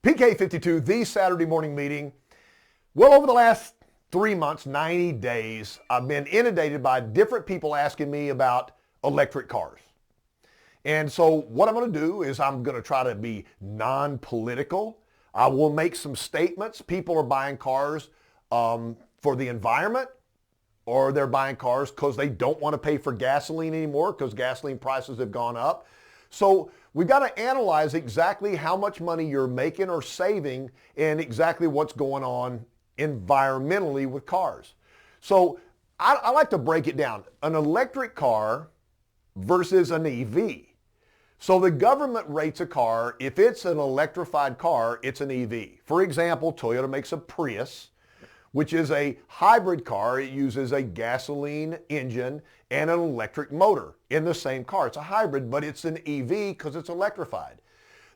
PK52, the Saturday morning meeting. Well, over the last 3 months, 90 days, I've been inundated by different people asking me about electric cars. And so what I'm going to do is I'm going to try to be non-political. I will make some statements. People are buying cars for the environment, or they're buying cars because they don't want to pay for gasoline anymore because gasoline prices have gone up. So we've got to analyze exactly how much money you're making or saving and exactly what's going on environmentally with cars. So I like to break it down. An electric car versus an EV. So the government rates a car, if it's an electrified car, it's an EV. For example, Toyota makes a Prius, which is a hybrid car. It uses a gasoline engine and an electric motor in the same car. It's a hybrid, but it's an EV because it's electrified.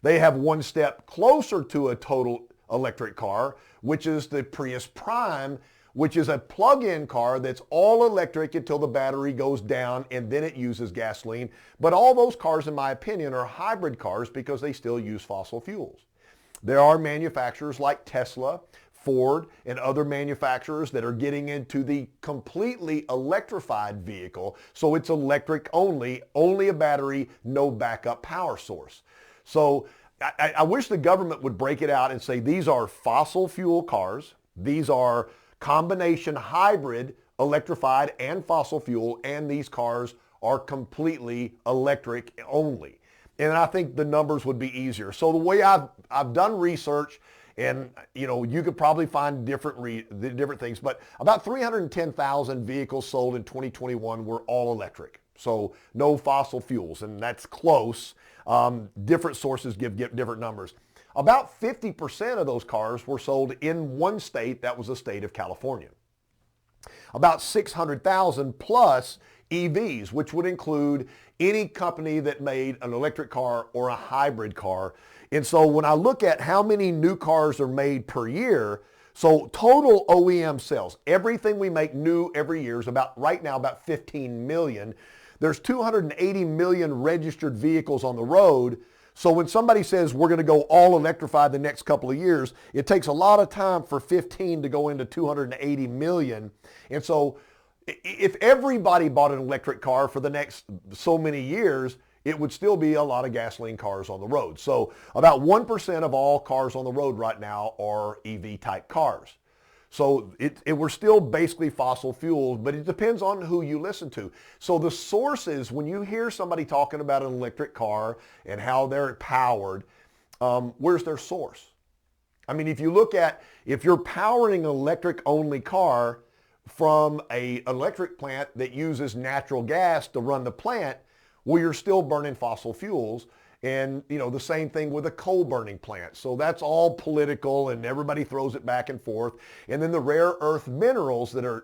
They have one step closer to a total electric car, which is the Prius Prime, which is a plug-in car that's all electric until the battery goes down and then it uses gasoline. But all those cars, in my opinion, are hybrid cars because they still use fossil fuels. There are manufacturers like Tesla, Ford, and other manufacturers that are getting into the completely electrified vehicle. So it's electric only a battery, no backup power source. So I wish the government would break it out and say these are fossil fuel cars, these are combination hybrid, electrified and fossil fuel, and these cars are completely electric only. And I think the numbers would be easier. So the way I've done research, and you could probably find different things, but about 310,000 vehicles sold in 2021 were all electric. So no fossil fuels, and that's close. Different sources give different numbers. About 50% of those cars were sold in one state, that was the state of California. About 600,000 plus EVs, which would include any company that made an electric car or a hybrid car. And so when I look at how many new cars are made per year, so total OEM sales, everything we make new every year is right now about 15 million. There's 280 million registered vehicles on the road. So when somebody says we're going to go all electrified the next couple of years, it takes a lot of time for 15 to go into 280 million. And so if everybody bought an electric car for the next so many years, it would still be a lot of gasoline cars on the road. So about 1% of all cars on the road right now are EV type cars. So we're still basically fossil fuels, but it depends on who you listen to. So the sources, when you hear somebody talking about an electric car and how they're powered, where's their source? I mean, if you're powering an electric only car from an electric plant that uses natural gas to run the plant, well, you're still burning fossil fuels. And the same thing with a coal burning plant. So that's all political, and everybody throws it back and forth. And then the rare earth minerals that are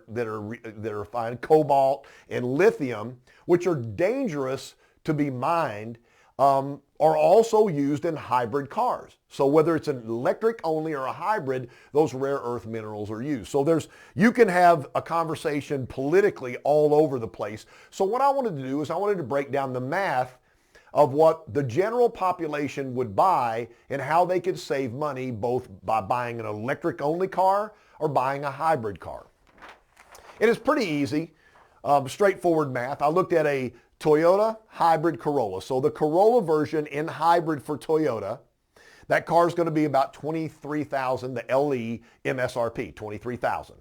refined, cobalt and lithium, which are dangerous to be mined, are also used in hybrid cars. So whether it's an electric only or a hybrid, those rare earth minerals are used. So you can have a conversation politically all over the place. So what I wanted to do is I wanted to break down the math of what the general population would buy and how they could save money both by buying an electric only car or buying a hybrid car. And it's pretty easy, straightforward math. I looked at a Toyota hybrid Corolla. So the Corolla version in hybrid for Toyota, that car is going to be about $23,000, the LE MSRP, $23,000.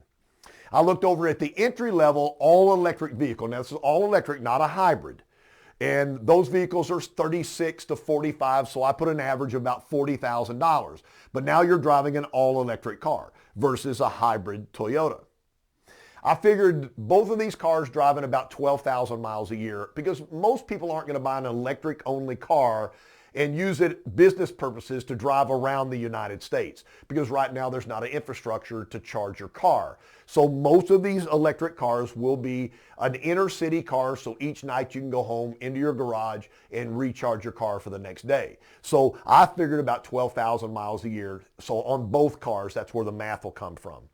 I looked over at the entry level all electric vehicle. Now this is all electric, not a hybrid. And those vehicles are 36 to 45, so I put an average of about $40,000. But now you're driving an all-electric car versus a hybrid Toyota. I figured both of these cars driving about 12,000 miles a year because most people aren't going to buy an electric-only car and use it business purposes to drive around the United States because right now there's not an infrastructure to charge your car. So most of these electric cars will be an inner city car, so each night you can go home into your garage and recharge your car for the next day. So I figured about 12,000 miles a year. So on both cars, that's where the math will come from.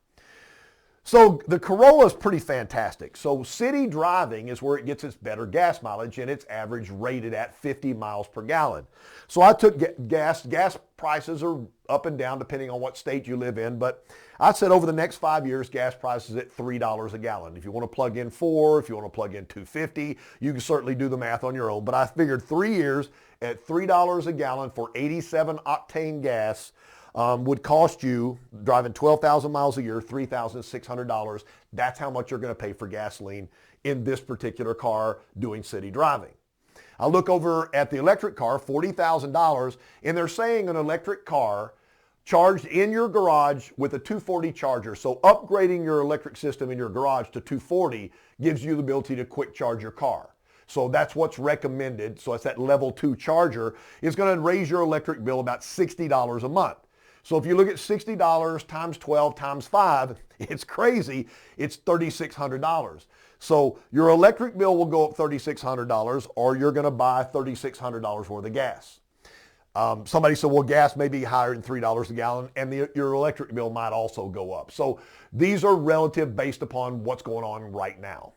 So the Corolla is pretty fantastic. So city driving is where it gets its better gas mileage, and it's average rated at 50 miles per gallon. So I took gas prices are up and down depending on what state you live in, but I said over the next 5 years, gas prices at $3 a gallon. If you want to plug in 4, if you want to plug in 250, you can certainly do the math on your own, but I figured 3 years at $3 a gallon for 87 octane gas would cost you, driving 12,000 miles a year, $3,600. That's how much you're going to pay for gasoline in this particular car doing city driving. I look over at the electric car, $40,000, and they're saying an electric car charged in your garage with a 240 charger. So upgrading your electric system in your garage to 240 gives you the ability to quick charge your car. So that's what's recommended. So it's that level 2 charger. It's going to raise your electric bill about $60 a month. So if you look at $60 times 12 times 5, it's crazy. It's $3,600. So your electric bill will go up $3,600, or you're going to buy $3,600 worth of gas. Somebody said, well, gas may be higher than $3 a gallon, and your electric bill might also go up. So these are relative based upon what's going on right now.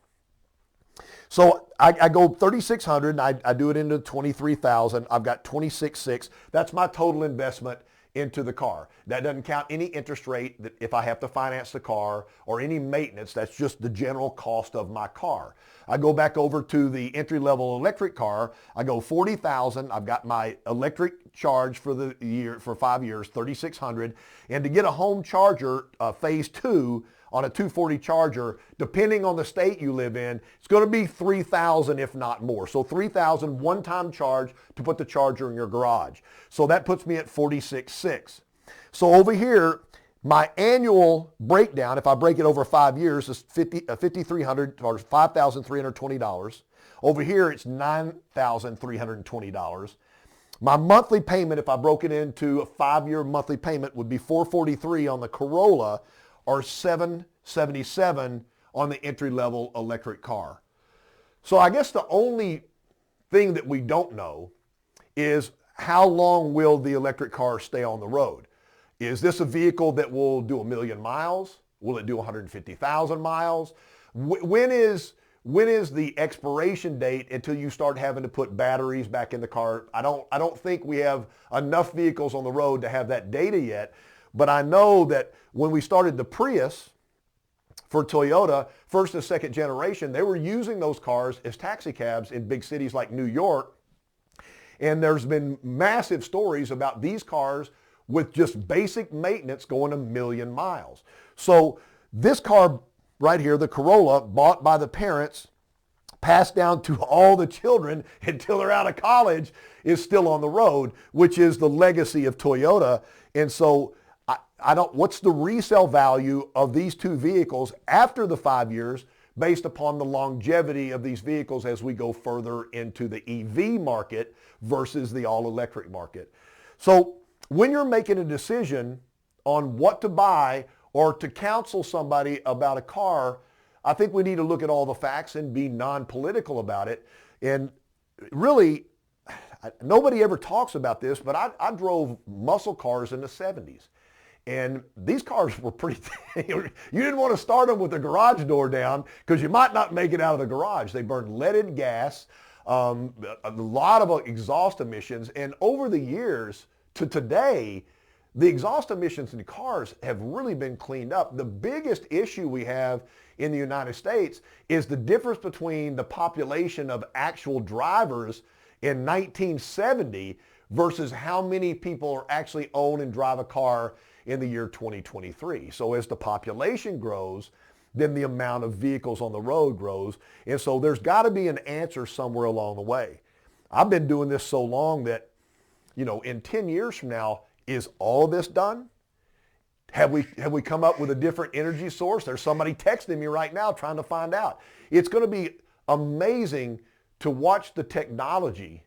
So I go 3,600, and I do it into 23,000. I've got 26,600. That's my total investment into the car. That doesn't count any interest rate that if I have to finance the car or any maintenance. That's just the general cost of my car. I go back over to the entry-level electric car. I go 40,000. I've got my electric charge for the year for 5 years, 3,600. And to get a home charger, phase 2 on a 240 charger, depending on the state you live in, it's going to be 3,000 if not more. So 3,000 one-time charge to put the charger in your garage. So that puts me at 46,600. So over here, my annual breakdown, if I break it over 5 years, is $5,300 or $5,320. Over here, it's $9,320. My monthly payment, if I broke it into a 5-year monthly payment, would be $443 on the Corolla, or $777 on the entry-level electric car. So I guess the only thing that we don't know is how long will the electric car stay on the road? Is this a vehicle that will do 1 million miles? Will it do 150,000 miles? When is the expiration date until you start having to put batteries back in the car? I don't think we have enough vehicles on the road to have that data yet. But I know that when we started the Prius for Toyota, first and second generation, they were using those cars as taxi cabs in big cities like New York. And there's been massive stories about these cars with just basic maintenance going 1 million miles. So this car right here, the Corolla, bought by the parents, passed down to all the children until they're out of college, is still on the road, which is the legacy of Toyota. And so what's the resale value of these two vehicles after the 5 years based upon the longevity of these vehicles as we go further into the EV market versus the all-electric market? So when you're making a decision on what to buy or to counsel somebody about a car, I think we need to look at all the facts and be non-political about it. And really, nobody ever talks about this, but I drove muscle cars in the 70s. And these cars were pretty, you didn't want to start them with the garage door down because you might not make it out of the garage. They burned leaded gas, a lot of exhaust emissions. And over the years to today, the exhaust emissions in the cars have really been cleaned up. The biggest issue we have in the United States is the difference between the population of actual drivers in 1970 versus how many people actually own and drive a car in the year 2023. So as the population grows, then the amount of vehicles on the road grows. And so there's got to be an answer somewhere along the way. I've been doing this so long that, in 10 years from now, is all this done? Have we come up with a different energy source? There's somebody texting me right now trying to find out. It's going to be amazing to watch the technology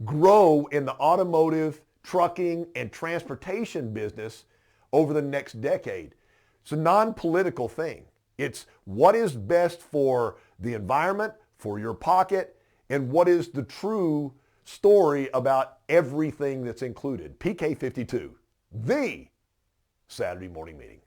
grow in the automotive, trucking, and transportation business over the next decade. It's a non-political thing. It's what is best for the environment, for your pocket, and what is the true story about everything that's included. PK52, the Saturday morning meeting.